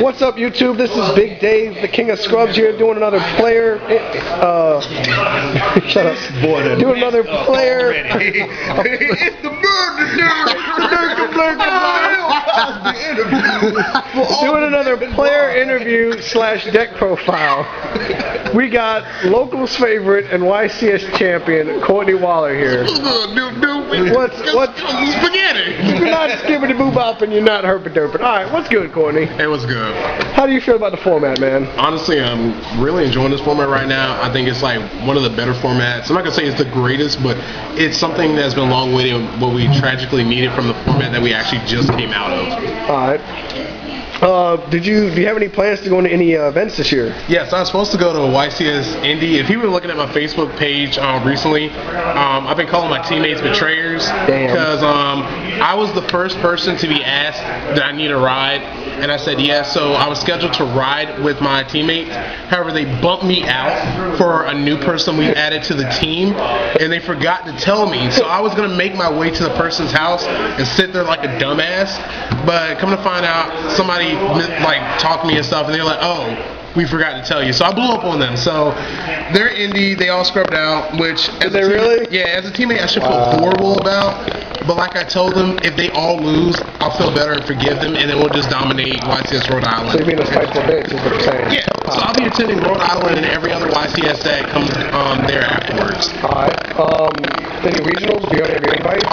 What's up, YouTube? This is Big Dave, the King of Scrubs here, doing another player. Shut up. Doing another player. It's the Doing another player interview / deck profile. We got locals favorite and YCS champion Courtney Waller here. What's spaghetti? You're not skibbity boo bop and you're not herping derping. All right, what's good, Courtney? Hey, what's good? How do you feel about the format, man? Honestly, I'm really enjoying this format right now. I think it's like one of the better formats. I'm not gonna say it's the greatest, but it's something that's been long waiting. What we tragically needed from the format that we actually just came out of. All right. Do you have any plans to go into any events this year? Yes, I was supposed to go to a YCS Indy. If you were looking at my Facebook page recently, I've been calling my teammates betrayers because I was the first person to be asked that I need a ride, and I said yes. So I was scheduled to ride with my teammates. However, they bumped me out for a new person we added to the team, and they forgot to tell me. So I was gonna make my way to the person's house and sit there like a dumbass. But come to find out, somebody like talked to me and stuff, and they're like, "Oh, we forgot to tell you." So I blew up on them. So they're indie, they all scrubbed out, which as a teammate I should feel horrible about. But like I told them, if they all lose, I'll feel better and forgive them, and then we'll just dominate YCS Rhode Island. So you're being a spiteful bitch, is what you're saying. Yeah. So I'll be attending Rhode Island and every other YCS that comes there afterwards. Alright. Any regionals? Do you have any invite?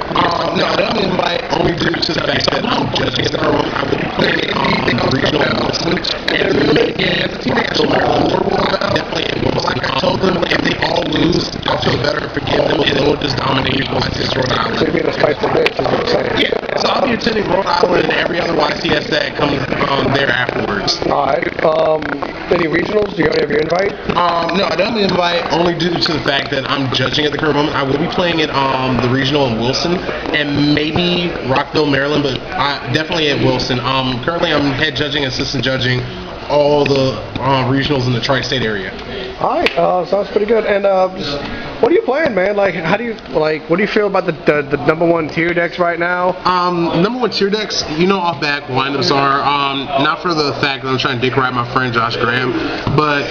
No, I don't invite only due to the fact that I'm just in the room. I will be playing the regional announcement. And as a teammate, I feel horrible about it. Definitely. But like I told them, if they all lose, I'll feel better and forgive them, and then we'll just dominate YCS Rhode Island. So you're being a spiteful bitch, is what you're saying. Yeah. So I'll be attending Rhode Island and every other YCS that comes there afterwards. Alright. Any regionals? Do you have any invite? No, I don't invite only due to the fact that I'm judging at the current moment. I will be playing at the regional in Wilson and maybe Rockville, Maryland, but definitely at Wilson. Currently I'm head judging, assistant judging all the regionals in the tri-state area. Alright, sounds pretty good. And what are you playing, man? Like, what do you feel about the #1 tier decks right now? #1 tier decks, off back windups are not for the fact that I'm trying to dick ride my friend Josh Graham, but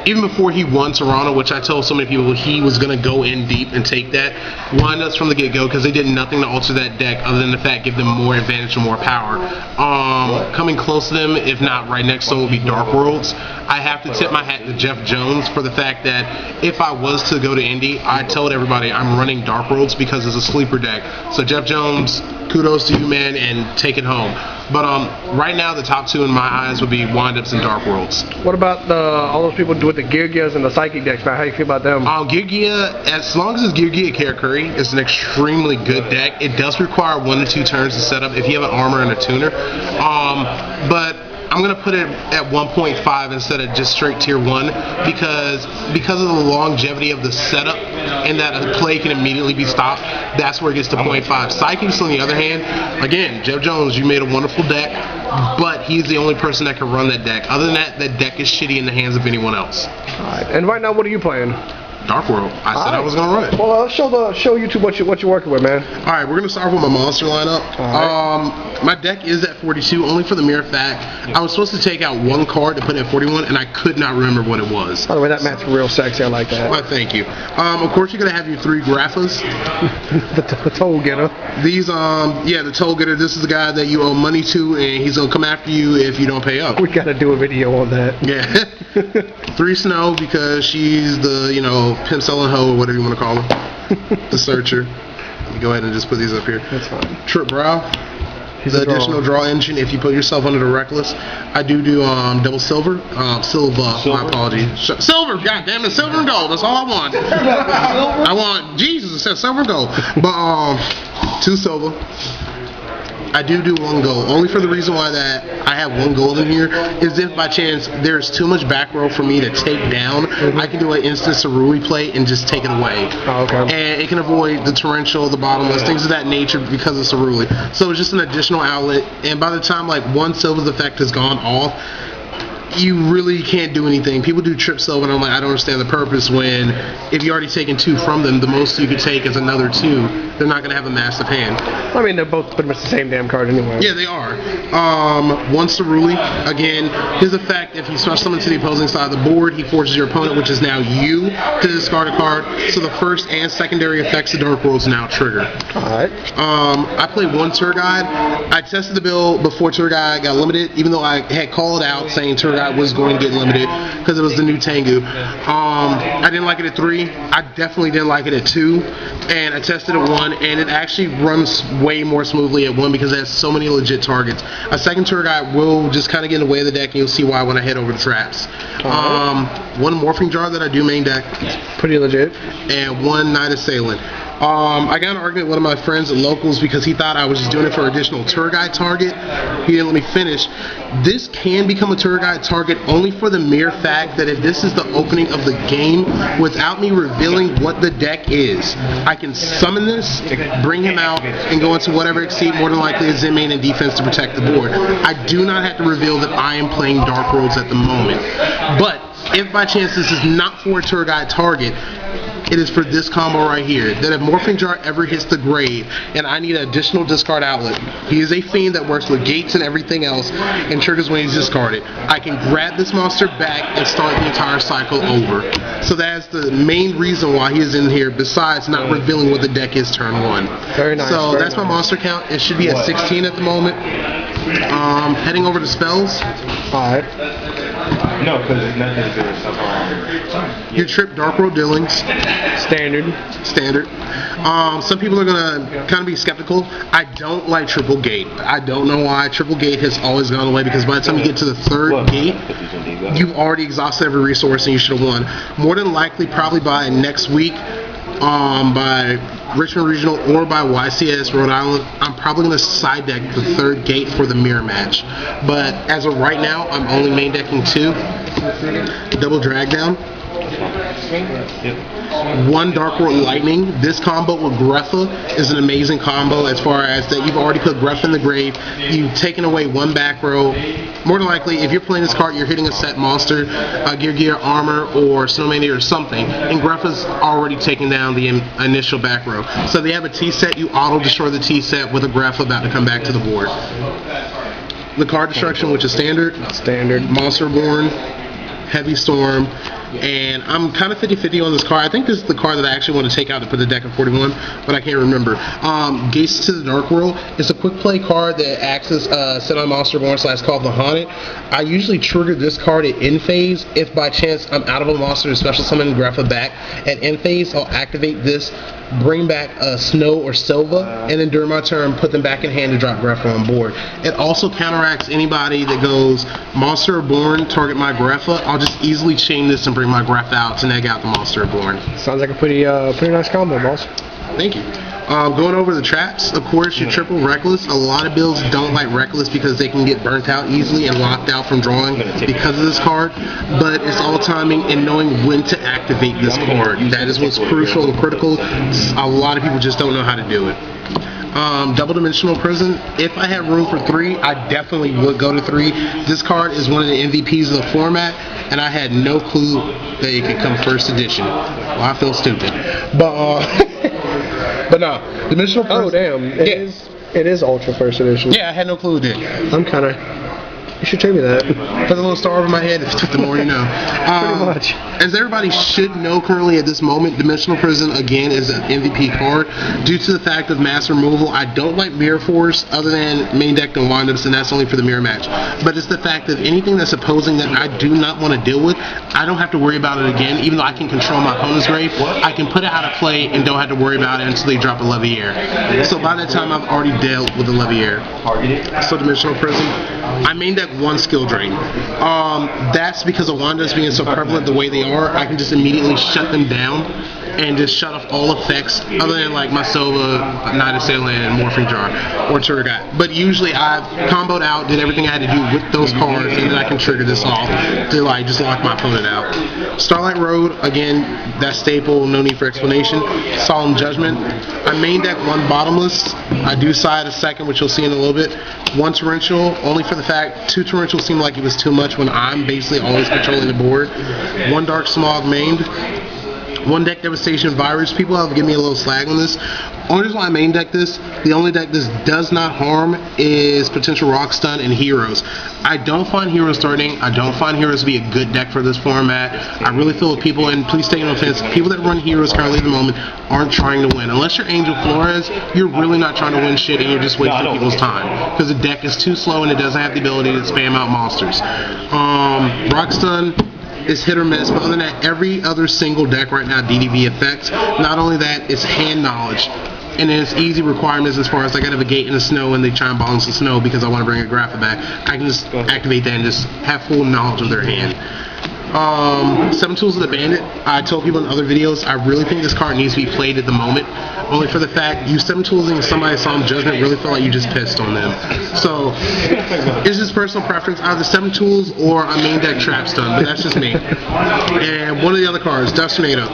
even before he won Toronto, which I told so many people he was going to go in deep and take that, windups from the get-go because they did nothing to alter that deck other than the fact give them more advantage and more power. Coming close to them, if not right next to them, will be Dark Worlds. I have to tip my hat to Jeff Jones for the fact that if I was to go to Indy, I told everybody I'm running Dark Worlds because it's a sleeper deck. So Jeff Jones, kudos to you, man, and take it home. But right now, the top two in my eyes would be windups and Dark Worlds. What about all those people with the Gear Gears and the Psychic decks, man? How do you feel about them? Gear Gear, as long as it's Gear Gear Curry, it's an extremely good deck. It does require 1 to 2 turns to set up if you have an armor and a tuner. But I'm going to put it at 1.5 instead of just straight tier 1 because of the longevity of the setup and that a play can immediately be stopped. That's where it gets to 0.5. Psychics, on the other hand, again, Jeff Jones, you made a wonderful deck, but he's the only person that can run that deck. Other than that, that deck is shitty in the hands of anyone else. All right. And right now, what are you playing? Dark World. I said I was gonna run it. Well, show YouTube what you're working with, man. All right, we're gonna start with my monster lineup. My deck is at 42, only for the mere fact I was supposed to take out 1 card to put it at 41, and I could not remember what it was. By the way, that mat's real sexy. I like that. Well, thank you. Of course, you're gonna have your 3 Graphas. the toll getter. These, the toll getter. This is the guy that you owe money to, and he's gonna come after you if you don't pay up. We gotta do a video on that. Yeah. 3 Snow because she's the pimp selling hoe or whatever you want to call her. The searcher. Let me go ahead and just put these up here. That's fine. Trip Brow. The additional draw engine if you put yourself under the reckless. I do double silver. Silver. My apologies. Silver. God damn it. Silver and gold. That's all I want. I want Jesus. It says silver and gold. But 2 silver. I do 1 gold. Only for the reason why that I have 1 gold in here is if by chance there's too much back row for me to take down, I can do an instant Ceruli play and just take it away. Oh, okay. And it can avoid the torrential, the bottomless, things of that nature because of Ceruli. So it's just an additional outlet. And by the time like 1 silver's effect has gone off, you really can't do anything. People do trip silver, and I'm like, I don't understand the purpose when if you're already taking 2 from them, the most you could take is another 2. They're not going to have a massive hand. I mean, they're both pretty much the same damn card anyway. Yeah, they are. One Cerulli, again, his effect, if you special summon to the opposing side of the board, he forces your opponent, which is now you, to discard a card. So the first and secondary effects of Dark World's now trigger. Alright. I played 1 Tour Guide. I tested the build before Tour Guide got limited, even though I had called out saying Tour Guide was going to get limited because it was the new Tengu. I didn't like it at 3. I definitely didn't like it at 2. And I tested at 1, and it actually runs way more smoothly at 1 because it has so many legit targets. A second Tour Guide will just kind of get in the way of the deck, and you'll see why when I head over the traps. 1 Morphing Jar that I do main deck. Pretty legit. And 1 Night Assailant. I got in an argument with one of my friends at Locals because he thought I was just doing it for additional tour guide target. He didn't let me finish. This can become a tour guide target only for the mere fact that if this is the opening of the game, without me revealing what the deck is, I can summon this, bring him out, and go into whatever exceed more than likely is in main and defense to protect the board. I do not have to reveal that I am playing Dark Worlds at the moment. But if by chance this is not for a tour guide target, it is for this combo right here. That if Morphing Jar ever hits the grave and I need an additional discard outlet, he is a fiend that works with gates and everything else and triggers when he's discarded. I can grab this monster back and start the entire cycle over. So that's the main reason why he is in here, besides not revealing what the deck is turn 1. Very nice. So very that's my nice. monster count. It should be at 16 at the moment. Heading over to spells. Alright. No, because nothing to do with stuff. Your trip Dark World dealings. Standard. Some people are going to kind of be skeptical. I don't like triple gate. I don't know why. Triple gate has always gone away because by the time you get to the 3rd gate, you've already exhausted every resource and you should have won. More than likely, probably by next week, by Richmond Regional or by YCS Rhode Island, I'm probably going to side deck the 3rd gate for the mirror match. But as of right now, I'm only main decking 2. Double drag down. 1 Dark World Lightning. This combo with Greffa is an amazing combo as far as that you've already put Greffa in the grave. You've taken away 1 back row. More than likely, if you're playing this card, you're hitting a set monster, Gear Armor, or Snowmania or something, and Greffa's already taken down the initial back row. So they have a T set, you auto-destroy the T set with a Greffa about to come back to the board. The card destruction, which is standard. Monster Born, Heavy Storm, and I'm kind of 50-50 on this card. I think this is the card that I actually want to take out to put the deck at 41, but I can't remember. Gates to the Dark World. It's a quick play card that acts as set on Monster Born / Call of the Haunted. I usually trigger this card at end phase. If by chance I'm out of a monster to special summon Greffa back, at end phase I'll activate this, bring back Snow or Silva, and then during my turn put them back in hand to drop Greffa on board. It also counteracts anybody that goes Monster Born, target my Greffa. I'll just easily chain this and bring my Greffa out to neg out the Monster Born. Sounds like a pretty nice combo, boss. Thank you. Going over the traps, of course, your triple Reckless. A lot of builds don't like Reckless because they can get burnt out easily and locked out from drawing because of this card. But it's all timing and knowing when to activate this card. That is what's crucial and critical. A lot of people just don't know how to do it. Double Dimensional Prison. If I had room for 3, I definitely would go to 3. This card is one of the MVPs of the format, and I had no clue that it could come first edition. Well, I feel stupid. But no, Dimensional Prison. Oh damn! It is Ultra First Edition. Yeah, I had no clue it did. I'm kind of. You should trade me that. Put a little star over my head. The more you know. Pretty much. As everybody should know currently at this moment, Dimensional Prison again is an MVP card. Due to the fact of mass removal, I don't like Mirror Force other than main deck and windups, and that's only for the mirror match. But it's the fact that anything that's opposing that I do not want to deal with, I don't have to worry about it again. Even though I can control my opponent's grave, I can put it out of play and don't have to worry about it until they drop a Leviair. So by that time, I've already dealt with the Leviair. So Dimensional Prison. I main deck 1 skill drain. That's because of Wanda's being so prevalent the way they are. I can just immediately shut them down and just shut off all effects other than like my Sova, Night Assailant, and Morphing Jar, or Trigger Guy. But usually I've comboed out, did everything I had to do with those cards, and then I can trigger this off to like just lock my opponent out. Starlight Road, again, that's staple, no need for explanation. Solemn Judgment. I main deck one bottomless. I do side a second, which you'll see in a little bit. One torrential, only for the fact 2 torrential seemed like it was too much when I'm basically always controlling the board. One Dark Smog mained. One deck Devastation Virus. People have given me a little slag on this. Only reason why I main deck this, the only deck this does not harm is potential Rock Stun and Heroes. I don't find Heroes threatening. I don't find Heroes to be a good deck for this format. I really feel with people, and please take no offense, people that run Heroes currently at the moment aren't trying to win. Unless you're Angel Flores, you're really not trying to win shit, and you're just wasting people's time. Because the deck is too slow and it doesn't have the ability to spam out monsters. Rock Stun is hit or miss, but other than that, every other single deck right now DDV effects. Not only that, it's hand knowledge, and then it's easy requirements as far as like I have a gate in the snow and they try and balance the snow because I want to bring a Grapha back. I can just activate that and just have full knowledge of their hand. 7 Tools of the Bandit. I told people in other videos I really think this card needs to be played at the moment, only for the fact you 7 Toolsing somebody Solemn Judgment really felt like you just pissed on them. So it's just personal preference, either 7 Tools or a main deck Trap Stun, but that's just me. And one of the other cards, Dust Tornado.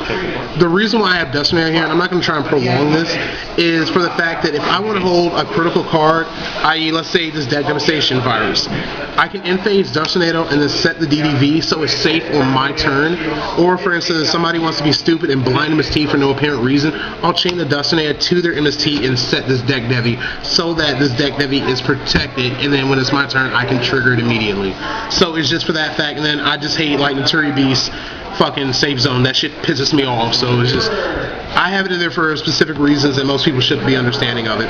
The reason why I have Dust Tornado here, and I'm not going to try and prolong this, is for the fact that if I want to hold a critical card, i.e. let's say this deck Devastation Virus, I can in-phase Dust Tornado and then set the DDV so it's safe on my turn. Or for instance, if somebody wants to be stupid and blind MST for no apparent reason, I'll chain the Dust Tornado to their MST and set this deck Devi so that this deck Devi is protected, and then when it's my turn I can trigger it immediately. So it's just for that fact. And then I just hate like Naturi Beast fucking safe zone. That shit pisses me off. So it's just, I have it in there for specific reasons that most people shouldn't be understanding of it.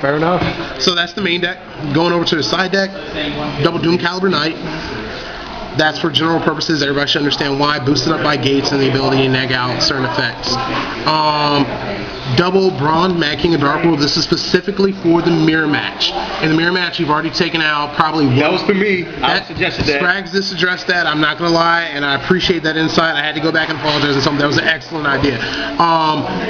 Fair enough. So that's the main deck. Going over to the side deck, double Doom Caliber Knight. That's for general purposes. Everybody should understand why. Boosted up by gates and the ability to neg out certain effects. Double Brawn, Mad King of Dark World. This is specifically for the mirror match. In the mirror match, you've already taken out probably one. That was for me. I suggested that. Sprags just addressed that. I'm not going to lie, and I appreciate that insight. I had to go back and apologize and something. That was an excellent idea.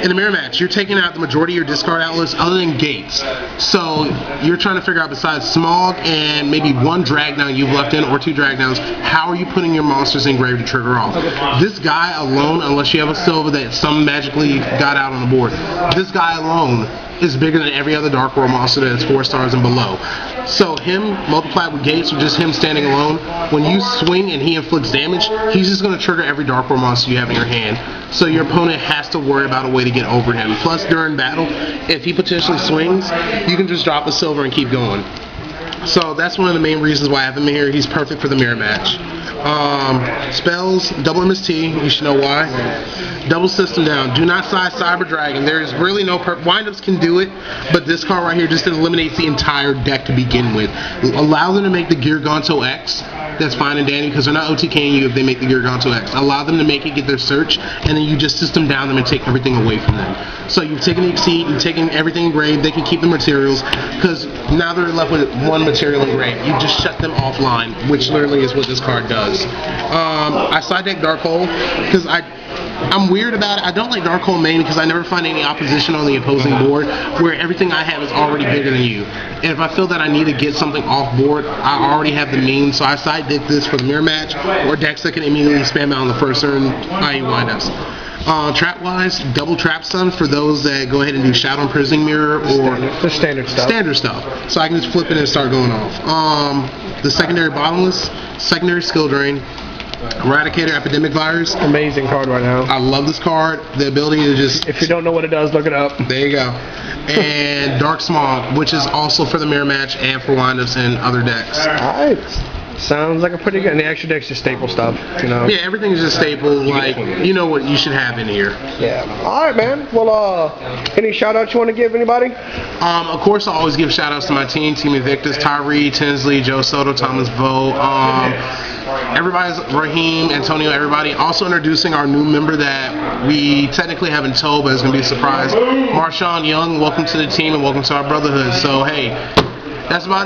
In the mirror match, you're taking out the majority of your discard outlets other than gates. So you're trying to figure out, besides Smog and maybe 1 drag down you've left in or 2 drag downs, how are you putting your monsters in grave to trigger off? This guy alone, unless you have a Silva that some magically got out on the board, this guy alone is bigger than every other Dark World monster that's 4 stars and below. So him multiplied with gates, or just him standing alone, when you swing and he inflicts damage, he's just going to trigger every Dark World monster you have in your hand. So your opponent has to worry about a way to get over him. Plus during battle, if he potentially swings, you can just drop a silver and keep going. So that's one of the main reasons why I have him here. He's perfect for the mirror match. Spells, double MST, you should know why. Double System Down. Do not side Cyber Dragon. There is really no windups can do it, but this card right here just eliminates the entire deck to begin with. Allow them to make the Garganto X. That's fine and dandy because they're not OTKing you if they make the Garganto X. Allow them to make it, get their search, and then you just system down them and take everything away from them. So you've taken the Exceed, you've taken everything engraved, they can keep the materials, because now they're left with 1 material engraved. You just shut them offline, which literally is what this card does. I side deck Dark Hole because I'm weird about it. I don't like Dark Hole main because I never find any opposition on the opposing board where everything I have is already bigger than you. And if I feel that I need to get something off board, I already have the means, so I side deck this for the mirror match or decks that can immediately spam out on the first turn, i.e. windups. Trap wise, double Trap Stun for those that go ahead and do Shadow Imprisoning Mirror or the standard stuff. Standard stuff. So I can just flip it and start going off. The secondary Bottomless, secondary Skill Drain, Eradicator Epidemic Virus. Amazing card right now. I love this card. The ability to just... If you don't know what it does, look it up. There you go. And Dark Smog, which is also for the mirror match and for windups and other decks. Alright. Sounds like a pretty good... And the extra deck's just staple stuff, you know? Yeah, everything's just staple. Like, you know what you should have in here. Yeah. Alright, man. Well, any shout-outs you want to give anybody? Of course, I always give shout-outs to my team, Team Invictus, Tyree, Tinsley, Joe Soto, Thomas Vo, everybody's Raheem, Antonio, everybody. Also introducing our new member that we technically haven't told, but it's going to be a surprise. Marshawn Young, welcome to the team and welcome to our brotherhood. So, hey, that's about it.